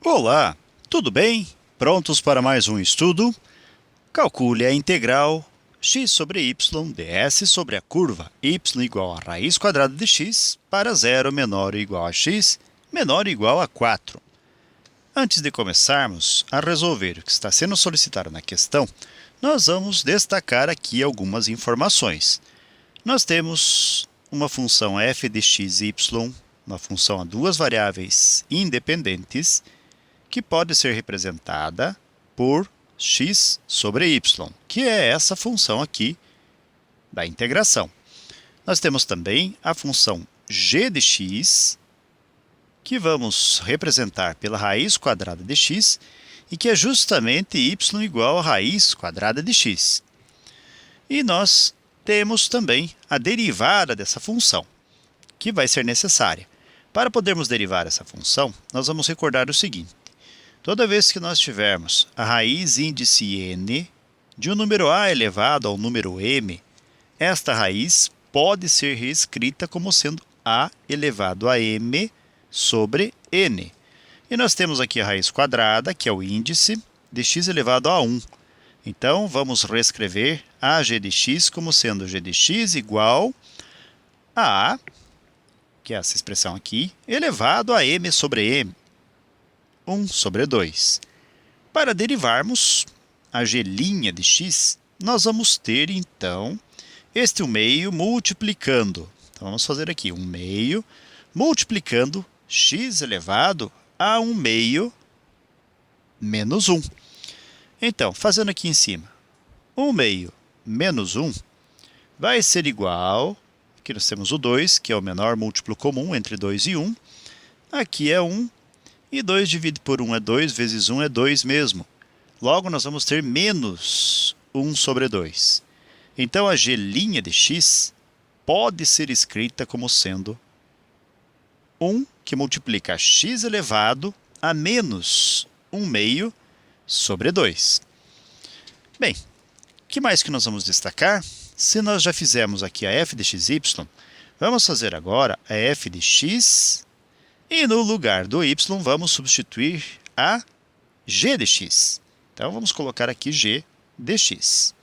Olá, tudo bem? Prontos para mais um estudo? Calcule a integral x sobre y ds sobre a curva y igual a raiz quadrada de x para 0 menor ou igual a x menor ou igual a 4. Antes de começarmos a resolver o que está sendo solicitado na questão, nós vamos destacar aqui algumas informações. Nós temos uma função f de x e y, uma função a duas variáveis independentes, que pode ser representada por x sobre y, que é essa função aqui da integração. Nós temos também a função g de x, que vamos representar pela raiz quadrada de x, e que é justamente y igual a raiz quadrada de x. E nós temos também a derivada dessa função, que vai ser necessária. Para podermos derivar essa função, nós vamos recordar o seguinte: toda vez que nós tivermos a raiz índice n de um número a elevado ao número m, esta raiz pode ser reescrita como sendo a elevado a m sobre n. E nós temos aqui a raiz quadrada, que é o índice, de x elevado a 1. Então, vamos reescrever a g de x como sendo g de x igual a, que é essa expressão aqui, elevado a m sobre m, 1 sobre 2. Para derivarmos a g' de x, nós vamos ter, então, este 1 meio multiplicando. Então, vamos fazer aqui 1 meio multiplicando x elevado a 1 meio menos 1. Então, fazendo aqui em cima, 1 meio menos 1 vai ser igual, aqui nós temos o 2, que é o menor múltiplo comum entre 2 e 1. Aqui é 1, e 2 dividido por 1 é 2, vezes 1 é 2 mesmo. Logo, nós vamos ter menos 1 sobre 2. Então, a g' de x pode ser escrita como sendo 1 que multiplica x elevado a menos 1 meio sobre 2. Bem, o que mais que nós vamos destacar? Se nós já fizemos aqui a f de xy, vamos fazer agora a f de x, e no lugar do y vamos substituir a g de x. Então, vamos colocar aqui g de x,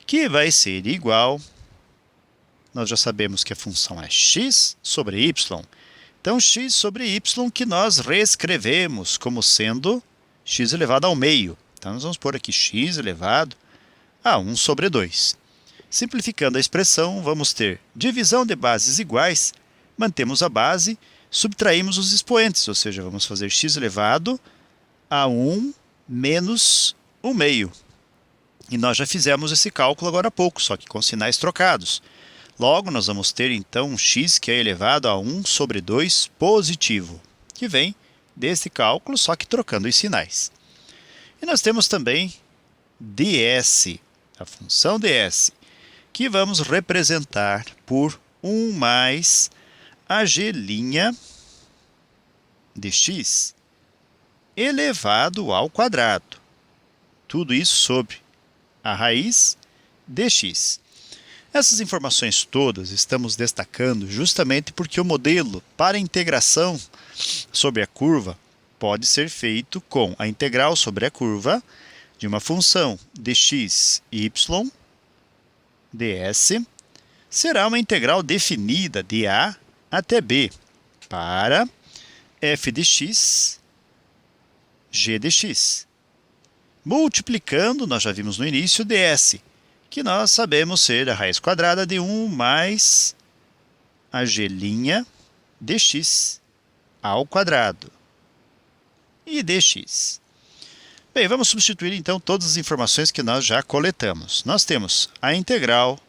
que vai ser igual, nós já sabemos que a função é x sobre y. Então, x sobre y que nós reescrevemos como sendo x elevado ao meio. Então, nós vamos pôr aqui x elevado a 1 sobre 2. Simplificando a expressão, vamos ter divisão de bases iguais, mantemos a base, subtraímos os expoentes, ou seja, vamos fazer x elevado a 1 menos 1 meio. E nós já fizemos esse cálculo agora há pouco, só que com sinais trocados. Logo, nós vamos ter, então, um x que é elevado a 1 sobre 2 positivo, que vem desse cálculo, só que trocando os sinais. E nós temos também ds, a função ds, que vamos representar por 1 mais a g' de x elevado ao quadrado. Tudo isso sobre a raiz de x. Essas informações todas estamos destacando justamente porque o modelo para integração sobre a curva pode ser feito com a integral sobre a curva de uma função de x, y, ds, será uma integral definida de a até b para f de x, g de x. Multiplicando, nós já vimos no início, ds, que nós sabemos ser a raiz quadrada de 1 mais a g' de x ao quadrado e dx. Bem, vamos substituir então todas as informações que nós já coletamos. Nós temos a integral,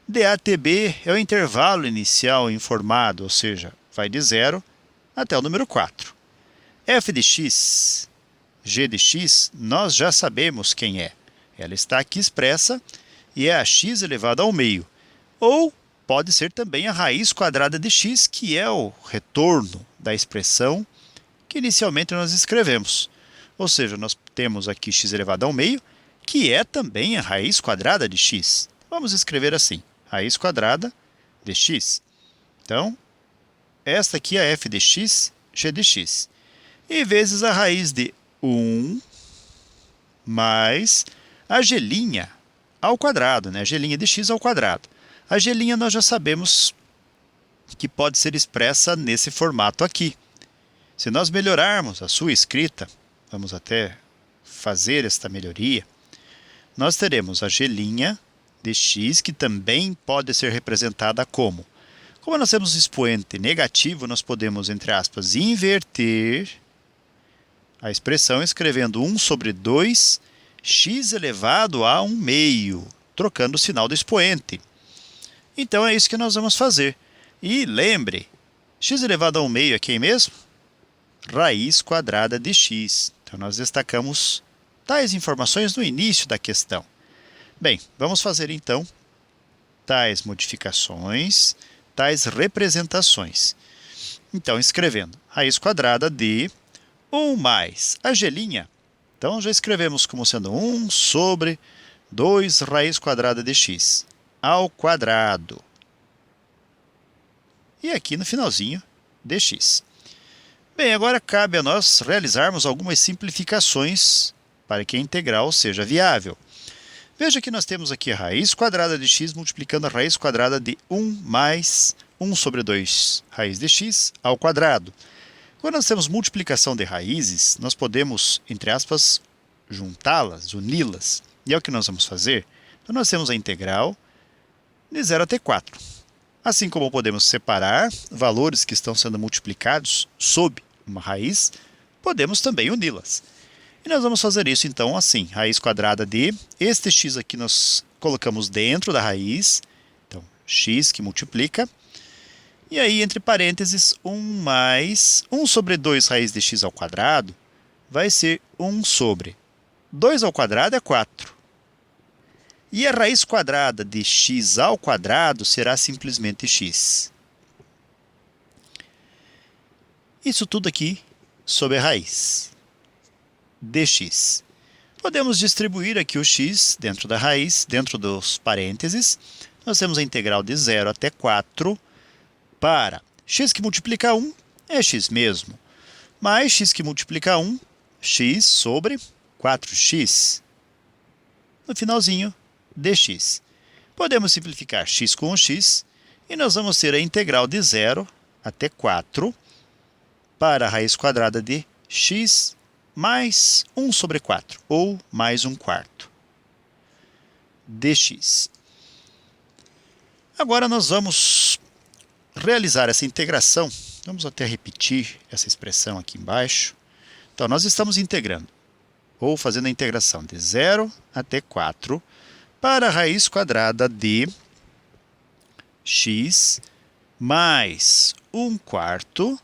dATB é o intervalo inicial informado, ou seja, vai de 0 até o número 4. f de x, g de x, nós já sabemos quem é. Ela está aqui expressa e é a x elevado ao meio. Ou pode ser também a raiz quadrada de x, que é o retorno da expressão que inicialmente nós escrevemos. Ou seja, nós temos aqui x elevado ao meio, que é também a raiz quadrada de x. Vamos escrever assim, raiz quadrada de x. Então, esta aqui é a f de x, g de x. e vezes a raiz de 1 mais a gelinha ao quadrado, né? A gelinha de x ao quadrado. A gelinha nós já sabemos que pode ser expressa nesse formato aqui. Se nós melhorarmos a sua escrita, vamos até fazer esta melhoria, nós teremos a gelinha de x, que também pode ser representada como nós temos expoente negativo, nós podemos, entre aspas, inverter a expressão escrevendo 1 sobre 2 x elevado a 1 meio, trocando o sinal do expoente. Então é isso que nós vamos fazer. E lembre, x elevado a 1 meio é quem mesmo? Raiz quadrada de x. Então nós destacamos tais informações no início da questão. Bem, vamos fazer então tais modificações, tais representações. Então, escrevendo raiz quadrada de 1 mais a gelinha. Então, já escrevemos como sendo 1 sobre 2 raiz quadrada de x ao quadrado. E aqui no finalzinho, dx. Bem, agora cabe a nós realizarmos algumas simplificações para que a integral seja viável. Veja que nós temos aqui a raiz quadrada de x multiplicando a raiz quadrada de 1 mais 1 sobre 2 raiz de x ao quadrado. Quando nós temos multiplicação de raízes, nós podemos, entre aspas, juntá-las, uni-las. E é o que nós vamos fazer. Então, nós temos a integral de 0 até 4. Assim como podemos separar valores que estão sendo multiplicados sob uma raiz, podemos também uni-las. E nós vamos fazer isso, então, assim. Raiz quadrada de este x aqui nós colocamos dentro da raiz. Então, x que multiplica. E aí, entre parênteses, 1 mais 1 sobre 2 raiz de x ao quadrado vai ser 1 sobre 2 ao quadrado é 4. E a raiz quadrada de x ao quadrado será simplesmente x. Isso tudo aqui sob a raiz dx. Podemos distribuir aqui o x dentro da raiz, dentro dos parênteses. Nós temos a integral de 0 até 4 para x que multiplica 1 é x mesmo, mais x que multiplica 1, x sobre 4x. No finalzinho, dx. Podemos simplificar x com o x e nós vamos ter a integral de 0 até 4 para a raiz quadrada de x mais 1 sobre 4, ou mais 1/4 dx. Agora nós vamos realizar essa integração. Vamos até repetir essa expressão aqui embaixo. Então, nós estamos integrando, ou fazendo a integração de 0 até 4 para a raiz quadrada de x mais 1/4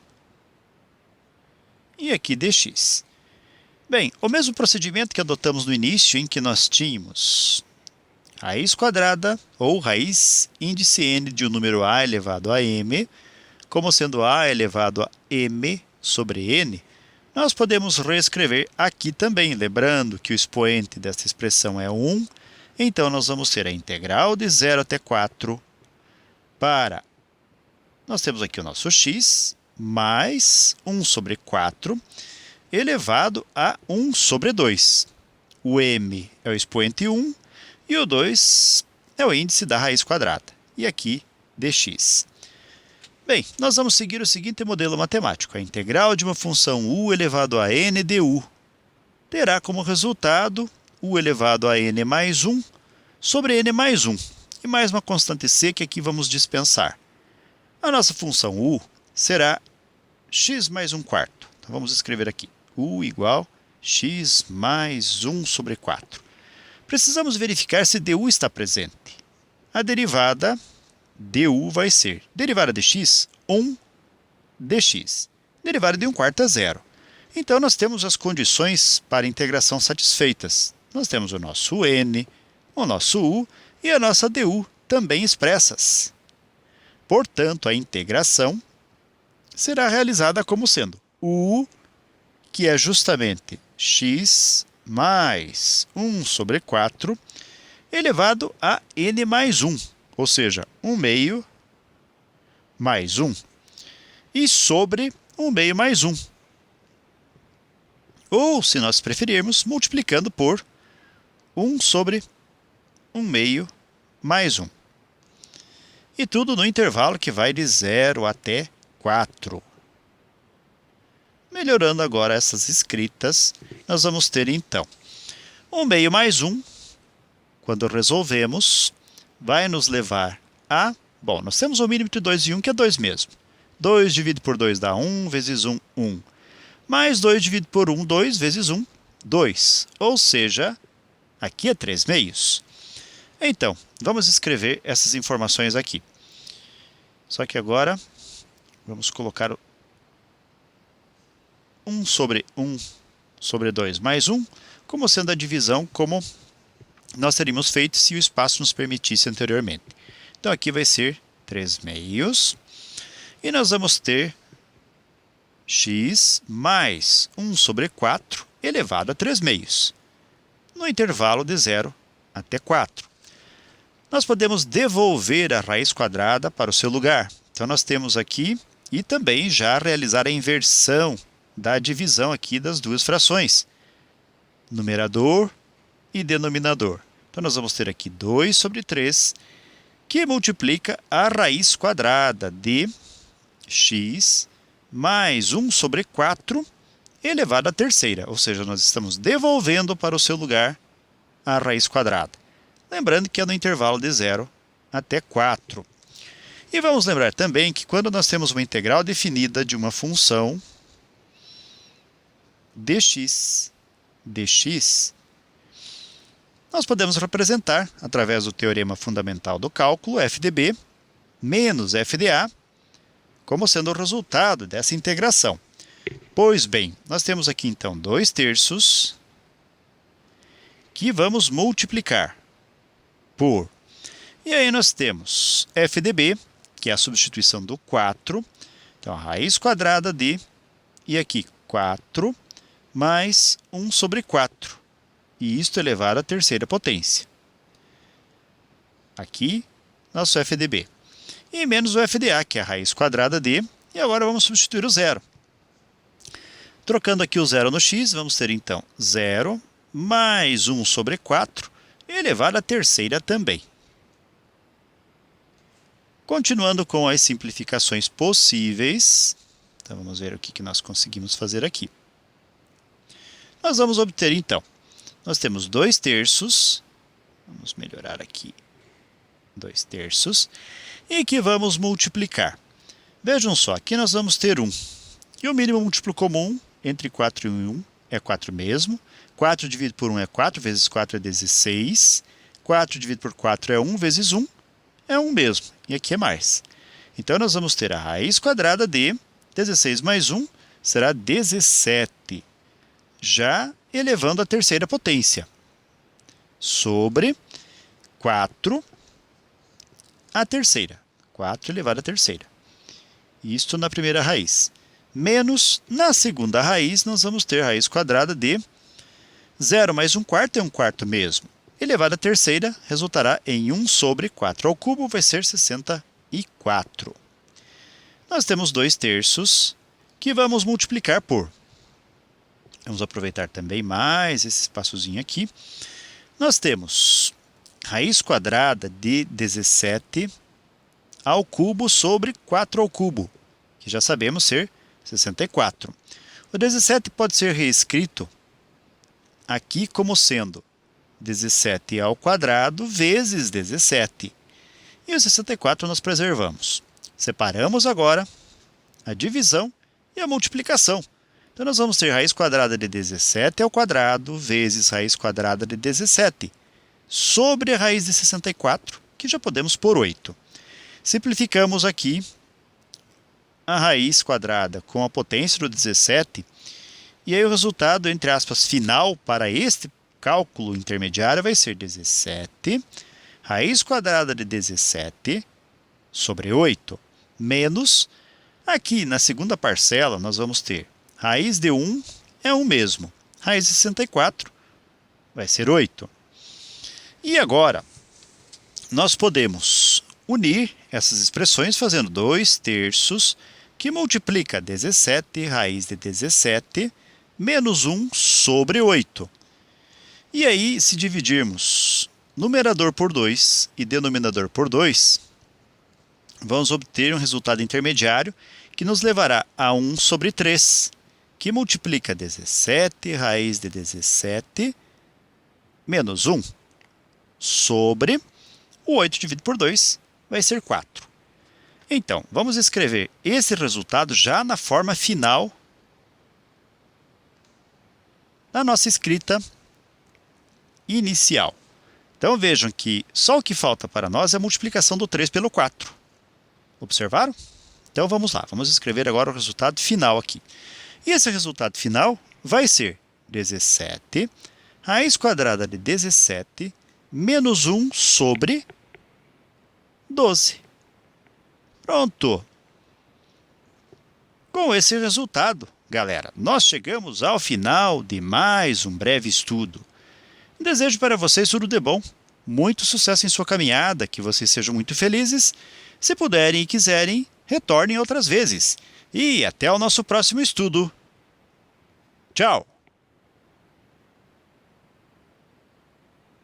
e aqui dx. Bem, o mesmo procedimento que adotamos no início, em que nós tínhamos raiz quadrada ou raiz índice n de um número a elevado a m, como sendo a elevado a m sobre n, nós podemos reescrever aqui também, lembrando que o expoente desta expressão é 1, então nós vamos ter a integral de 0 até 4 para, nós temos aqui o nosso x, mais 1 sobre 4, elevado a 1 sobre 2. O m é o expoente 1 e o 2 é o índice da raiz quadrada. E aqui, dx. Bem, nós vamos seguir o seguinte modelo matemático. A integral de uma função u elevado a n de u terá como resultado u elevado a n mais 1 sobre n mais 1. E mais uma constante c que aqui vamos dispensar. A nossa função u será x mais 1/4. Então, vamos escrever aqui. U igual x mais 1 sobre 4. Precisamos verificar se du está presente. A derivada du vai ser derivada de x, 1 dx. Derivada de 1/4 é 0. Então, nós temos as condições para a integração satisfeitas. Nós temos o nosso n, o nosso u e a nossa du também expressas. Portanto, a integração será realizada como sendo u, que é justamente x mais 1 sobre 4, elevado a n mais 1, ou seja, 1 meio mais 1, e sobre 1 meio mais 1. ou, se nós preferirmos, multiplicando por 1 sobre 1 meio mais 1. E tudo no intervalo que vai de 0 até 4. Melhorando agora essas escritas, nós vamos ter então 1 meio mais 1, quando resolvemos, vai nos levar a... Bom, nós temos o mínimo entre 2 e 1, que é 2 mesmo. 2 dividido por 2 dá 1, vezes 1, 1. Mais 2 dividido por 1, 2, vezes 1, 2. Ou seja, aqui é 3 meios. Então, vamos escrever essas informações aqui. Só que agora, vamos colocar 1 sobre 1 sobre 2 mais 1, como sendo a divisão como nós teríamos feito se o espaço nos permitisse anteriormente. Então, aqui vai ser 3 meios. E nós vamos ter x mais 1 sobre 4 elevado a 3 meios, no intervalo de 0 até 4. Nós podemos devolver a raiz quadrada para o seu lugar. Então, nós temos aqui, e também já realizar a inversão da divisão aqui das duas frações, numerador e denominador. Então, nós vamos ter aqui 2 sobre 3, que multiplica a raiz quadrada de x mais 1 sobre 4 elevado à terceira. Ou seja, nós estamos devolvendo para o seu lugar a raiz quadrada. Lembrando que é no intervalo de 0 até 4. E vamos lembrar também que quando nós temos uma integral definida de uma função dx, nós podemos representar, através do teorema fundamental do cálculo, f de b menos f de a, como sendo o resultado dessa integração. Pois bem, nós temos aqui então 2/3 que vamos multiplicar por... E aí nós temos f de b, que é a substituição do 4. Então, a raiz quadrada de... E aqui, 4 mais 1 sobre 4. E isto elevado à terceira potência. Aqui, nosso f de b. E menos o f de a, que é a raiz quadrada de... E agora vamos substituir o zero. Trocando aqui o zero no x, vamos ter então 0 mais 1 sobre 4 elevado à terceira também. Continuando com as simplificações possíveis, então vamos ver o que nós conseguimos fazer aqui. Nós vamos obter então, nós temos 2/3, vamos melhorar aqui, 2/3, e que vamos multiplicar. Vejam só, aqui nós vamos ter 1, e o mínimo múltiplo comum entre 4 e 1 é 4 mesmo. 4 dividido por 1 é 4, vezes 4 é 16. 4 dividido por 4 é 1, vezes 1 é 1 mesmo. E aqui é mais. Então, nós vamos ter a raiz quadrada de 16 mais 1 será 17, já elevando à terceira potência, sobre 4 à terceira. 4 elevado à terceira. Isto na primeira raiz. Menos, na segunda raiz, nós vamos ter a raiz quadrada de 0 mais 1/4 é 1/4 mesmo. Elevado à terceira resultará em 1 sobre 4 ao cubo, vai ser 64. Nós temos 2/3 que vamos multiplicar por... Vamos aproveitar também mais esse espaçozinho aqui. Nós temos raiz quadrada de 17 ao cubo sobre 4 ao cubo, que já sabemos ser 64. O 17 pode ser reescrito aqui como sendo 17 ao quadrado vezes 17. E o 64 nós preservamos. Separamos agora a divisão e a multiplicação. Então, nós vamos ter raiz quadrada de 17 ao quadrado vezes raiz quadrada de 17 sobre a raiz de 64, que já podemos por 8. Simplificamos aqui a raiz quadrada com a potência do 17, e aí o resultado, entre aspas, final para este cálculo intermediário vai ser 17, raiz quadrada de 17 sobre 8, menos, aqui na segunda parcela nós vamos ter raiz de 1 é 1 mesmo, raiz de 64 vai ser 8. E agora, nós podemos unir essas expressões fazendo 2/3 que multiplica 17 raiz de 17 menos 1 sobre 8. E aí, se dividirmos numerador por 2 e denominador por 2, vamos obter um resultado intermediário que nos levará a 1 sobre 3, que multiplica 17 raiz de 17 menos 1 sobre o 8 dividido por 2 vai ser 4. Então, vamos escrever esse resultado já na forma final da nossa escrita inicial. Então, vejam que só o que falta para nós é a multiplicação do 3 pelo 4. Observaram? Então, vamos lá. Vamos escrever agora o resultado final aqui. E esse resultado final vai ser 17 raiz quadrada de 17 menos 1 sobre 12. Pronto! Com esse resultado, galera, nós chegamos ao final de mais um breve estudo. Desejo para vocês tudo de bom, muito sucesso em sua caminhada, que vocês sejam muito felizes. Se puderem e quiserem, retornem outras vezes. E até o nosso próximo estudo. Tchau!